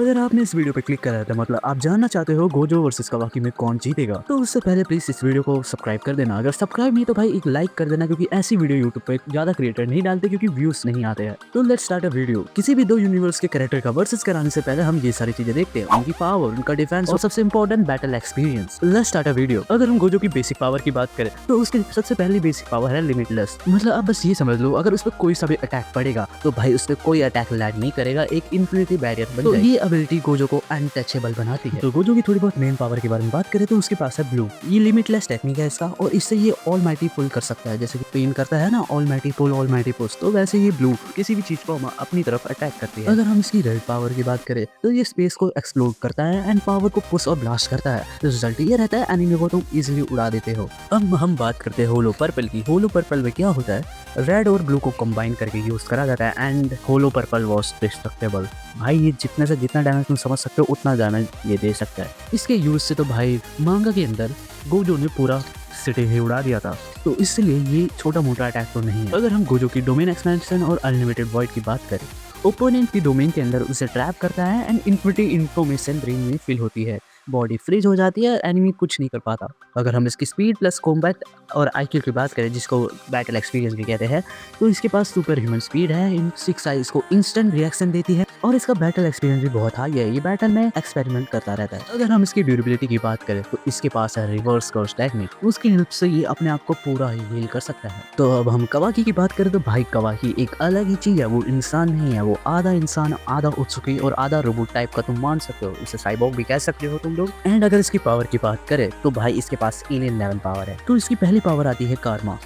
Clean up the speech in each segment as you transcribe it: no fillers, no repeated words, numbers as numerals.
अगर आपने इस वीडियो पे क्लिक करा था मतलब आप जानना चाहते हो गोजो वर्सेस कवाकी में कौन जीतेगा, तो उससे पहले प्लीज इस वीडियो को सब्सक्राइब कर देना। अगर सब्सक्राइब नहीं तो भाई एक लाइक कर देना, क्योंकि ऐसी वीडियो यूट्यूब पे ज्यादा क्रिएटर नहीं डालते क्योंकि व्यूज नहीं आते हैं। तो लेट्स स्टार्ट अ वीडियो। किसी भी दो यूनिवर्स के कैरेक्टर का वर्सेस कराने से पहले हम ये सारी चीजें देखते हैं, उनकी पावर, उनका डिफेंस और सबसे important battle experience. Let's start a video. अगर हम गोजो की बेसिक पावर की बात करें तो उसकी सबसे पहली बेसिक पावर है लिमिटलेस। मतलब आप बस ये समझ लो, अगर उस पर कोई सा भी अटैक पड़ेगा तो भाई उस पर कोई अटैक लैंड नहीं करेगा, एक इन्फिनिटी बैरियर बन जाएगी। ये एबिलिटी गोजो को अनटचेबल बनाती है। तो गोजो की थोड़ी बहुत मेन पावर के बारे में बात करें तो उसके पास है ब्लू। ये लिमिटलेस टेक्निक है इसका, और इससे ये ऑल माइटी पुल कर सकता है। जैसे कि पेन करता है ना ऑल माइटी पुल, ऑल माइटी पुश, तो वैसे ये ब्लू किसी भी चीज को अपनी तरफ अटैक करती है। अगर हम इसकी रेड पावर की बात करें तो ये स्पेस को एक्सप्लोर करता है एंड पावर को पुश और ब्लास्ट करता है। रिजल्ट ये रहता है एनिमी को तुम इजीली उड़ा देते हो। अब हम बात करते हैं होलो पर्पल की। होलो पर्पल में क्या होता है, रेड और ब्लू को कंबाइन करके यूज करा जाता है and hollow purple was destructible. भाई ये जितने से जितना डैमेज तुम समझ सकते हो उतना डैमेज ये दे सकता है। इसके यूज से तो भाई मांगा के अंदर गोजो ने पूरा सिटी ही उड़ा दिया था, तो इसलिए ये छोटा मोटा अटैक तो नहीं है। अगर हम गोजो की डोमेन एक्सपेंशन और अनलिमिटेड वॉइड की बात करें, ओपोनेंट की डोमेन के अंदर उसे ट्रैप करता है एंड इन्फिनिटी इन्फॉर्मेशन ब्रेन में फिल होती है, बॉडी फ्रीज हो जाती है, एनिमी कुछ नहीं कर पाता। अगर हम इसकी स्पीड प्लस कॉम्बैट और आईक्यू की बात करें, जिसको बैटल एक्सपीरियंस भी कहते हैं, तो इसके पास सुपर ह्यूमन स्पीड है, इन 6 आई इसको इंस्टेंट रिएक्शन देती है और इसका बैटल एक्सपीरियंस भी बहुत हाई है। ये बैटल में एक्सपेरिमेंट करता रहता है। अगर हम इसकी ड्यूरेबिलिटी की बात करें तो इसके पास है रिवर्स कर्स टेक्निक, उसकी हेल्प से ये अपने आप को पूरा ही हील कर सकता है। तो अब हम कवाकी की बात करें तो भाई कवाकी एक अलग ही चीज है। वो इंसान नहीं है, वो आधा इंसान, आधा उत्सुकी और आधा रोबोट टाइप का तुम मान सकते हो। इसे साइबॉर्ग भी कह सकते हो तुम लोग। एंड अगर इसकी पावर की बात करें तो भाई इसके पास एलियन लेवल पावर है। तो इसकी पहली पावर आती है कार्मा।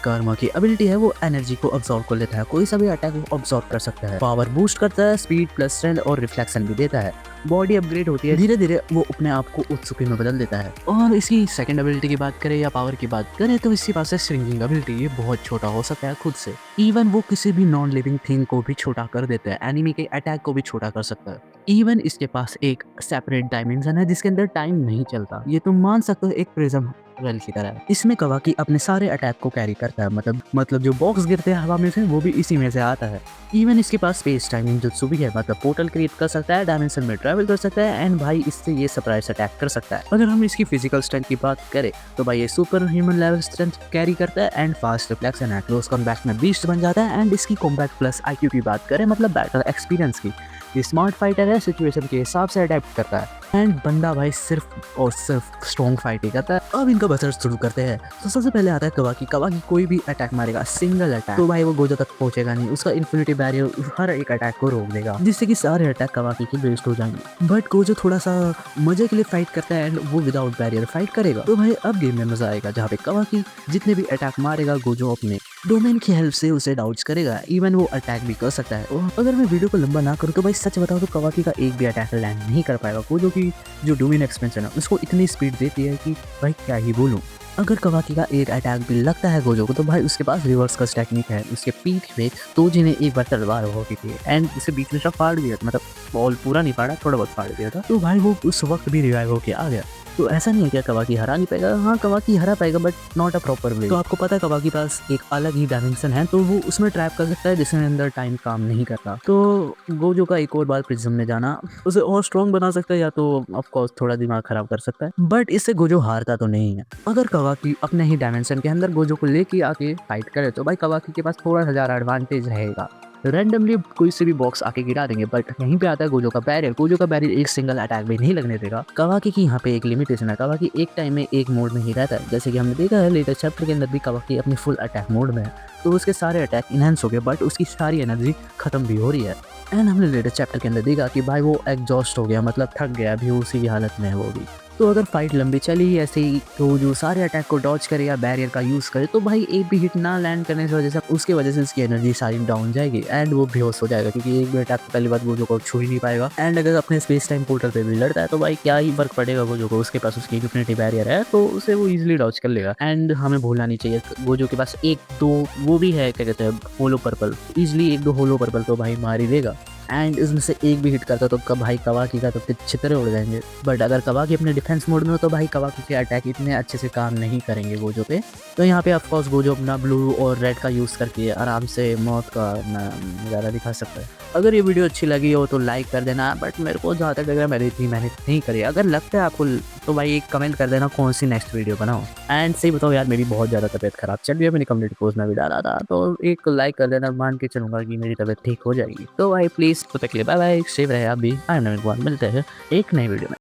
कार्मा की एबिलिटी है वो एनर्जी को अब्सॉर्ब कर लेता है, कोई सा भी अटैक वो अब्सॉर्ब कर सकता है। पावर बूस्ट करता है, स्पीड प्लस स्ट्रेंथ और रिफ्लेक्शन भी देता है। बॉडी अपग्रेड होती है, धीरे धीरे वो अपने आप को उत्सुकी में बदल देता है। और इसकी सेकंड एबिलिटी की बात करें या पावर की बात करें तो इसके पास है श्रिंकिंग एबिलिटी। ये बहुत छोटा हो सकता है खुद से, इवन वो किसी भी नॉन लिविंग थिंग को भी छोटा कर देता है, एनिमी के अटैक को भी छोटा कर सकता है। इवन इसके पास एक सेपरेट डायमेंशन है जिसके अंदर टाइम नहीं चलता। ये तुम मान सकते हो एक प्रिज्म वेल की तरह है। इसमें कवाकी अपने सारे अटैक को कैरी करता है, मतलब जो बॉक्स गिरते हैं हवा में से वो भी इसी में से आता है। इवन इसके पास स्पेस टाइमिंग जुत्सु भी है, मतलब पोर्टल क्रिएट कर सकता है, डायमेंशन में ट्रैवल कर सकता है एंड भाई इससे ये सरप्राइज अटैक कर सकता है। अगर हम इसकी फिजिकल स्ट्रेंथ की बात करें तो भाई ये super human level strength carry करता है एंड फास्ट रिफ्लेक्शन है, क्लोज कॉम्बैट में बीस्ट बन जाता है। एंड इसकी कॉम्बैट प्लस आईक्यू की बात करें, मतलब बैटल एक्सपीरियंस की, ये स्मार्ट फाइटर है, सिचुएशन के हिसाब से अडेप्ट करता है एंड बंदा भाई सिर्फ और सिर्फ स्ट्रॉन्ग फाइट ही करता है। अब इनका बसर शुरू करते हैं। तो सबसे पहले आता है कवाकी। कवाकी कोई भी अटैक मारेगा, सिंगल अटैक, तो भाई वो गोजो तक पहुंचेगा नहीं। उसका इन्फिनिटी बैरियर हर एक अटैक को रोक देगा, जिससे कि सारे अटैक कवाकी के वेस्ट हो जाएंगे। बट गोजो थोड़ा सा मजे के लिए फाइट करता है एंड वो विदाउट बैरियर फाइट करेगा, तो भाई अब गेम में मजा आएगा, जहाँ पे कवाकी जितने भी अटैक मारेगा गोजो अपने डोमेन की हेल्प से उसे डाउट्स करेगा, इवन वो अटैक भी कर सकता है। और अगर मैं वीडियो को लंबा ना करूँ तो भाई सच बताऊँ तो कवाकी का एक भी अटैक लैंड नहीं कर पाएगा। गोजो की जो डोमेन एक्सपेंशन है उसको इतनी स्पीड देती है कि भाई क्या ही बोलूँ। अगर कवाकी का एक अटैक भी लगता है गोजो को तो भाई उसके पास रिवर्स कर्स टेक्निक है। उसके पीठ में तोजी ने एक बार तलवार हो गई थी एंड उसे बीच में से फाड़ दिया, मतलब बॉल पूरा नहीं फाड़ा, थोड़ा बहुत फाड़ दिया था, तो भाई वो उस वक्त भी रिवाइव होके आ गया। तो ऐसा नहीं है कि कवाकी हरा नहीं पाएगा, हाँ कवाकी हरा पाएगा but not a proper way. तो आपको पता है कवाकी पास एक अलग ही डायमेंशन है, तो वो उसमें ट्रैप कर सकता है जिसमें अंदर टाइम काम नहीं करता। तो गोजो का एक और बार प्रिज्म में जाना उसे और स्ट्रॉन्ग बना सकता है, या तो ऑफकोर्स थोड़ा दिमाग खराब कर सकता है, बट इससे गोजो हारता तो नहीं है। अगर कवाकी अपने ही डायमेंशन के अंदर गोजो को लेके आके फाइट करे तो भाई कवाकी के पास थोड़ा सा ज़्यादा एडवांटेज रहेगा। रैंडमली कोई से भी बॉक्स आके गिरा देंगे, बट यहीं पे आता है गोजो का बैरियर। गोजो का बैरियर एक सिंगल अटैक भी नहीं लगने देगा। कवाकी की यहाँ पे एक लिमिटेशन है, कवाकी एक टाइम में एक मोड में ही रहता है। जैसे कि हमने देखा है लेटेस्ट चैप्टर के अंदर भी कवाकी अपनी फुल अटैक मोड में है, तो उसके सारे अटैक इनहेंस हो गए बट उसकी सारी एनर्जी खत्म भी हो रही है। एंड हमने लेटेस्ट चैप्टर के अंदर देखा कि भाई वो एग्जॉस्ट हो गया, मतलब थक गया, अभी उसी की हालत में है वो भी। तो अगर फाइट लंबी चली ऐसे ही तो जो सारे अटैक को डॉज करे या बैरियर का यूज़ करे तो भाई एक भी हिट ना लैंड करने की वजह से उसकी वजह से उसकी एनर्जी सारी डाउन जाएगी एंड वो बेहोश हो जाएगा, क्योंकि एक भी अटैक पहली बात गोजो को छू ही नहीं पाएगा। एंड अगर अपने स्पेस टाइम पोर्टल पे भी लड़ता है तो भाई क्या ही फर्क पड़ेगा गोजो को, उसके पास उसकी इन्फिनिटी बैरियर है तो उसे वो इजीली डॉज कर लेगा। एंड हमें भूलना नहीं चाहिए गोजो के पास एक दो वो भी है, क्या कहते हैं, होलो पर्पल, इजीली एक दो होलो पर्पल तो भाई मार ही देगा। एंड इसमें से एक भी हिट करता तो भाई कवाकी का तो फिर छितरे उड़ जाएंगे। बट अगर कवाकी अपने डिफेंस मोड में हो तो भाई कवाकी के अटैक इतने अच्छे से काम नहीं करेंगे गोजो पे। तो यहाँ पे ऑफकोर्स गोजो अपना ब्लू और रेड का यूज़ करके आराम से मौत का नज़ारा दिखा सकता है। अगर ये वीडियो अच्छी लगी हो तो लाइक कर देना, बट मेरे को जहाँ तक लग रहा है मैंने इतनी मेहनत नहीं करी। अगर लगता है आपको तो भाई एक कमेंट कर देना कौन सी नेक्स्ट वीडियो बनाओ। एंड सही बताओ यार, मेरी बहुत ज़्यादा तबीयत खराब चल रही है, मैंने कम्युनिटी पोस्ट में भी डाला था, तो एक लाइक कर देना, मान के चलूँगा कि मेरी तबीयत ठीक हो जाएगी। तो भाई प्लीज़ तो तक के लिए बाय बाय, सेव रहे आप भी। आई एम मिलते हैं एक नई वीडियो में।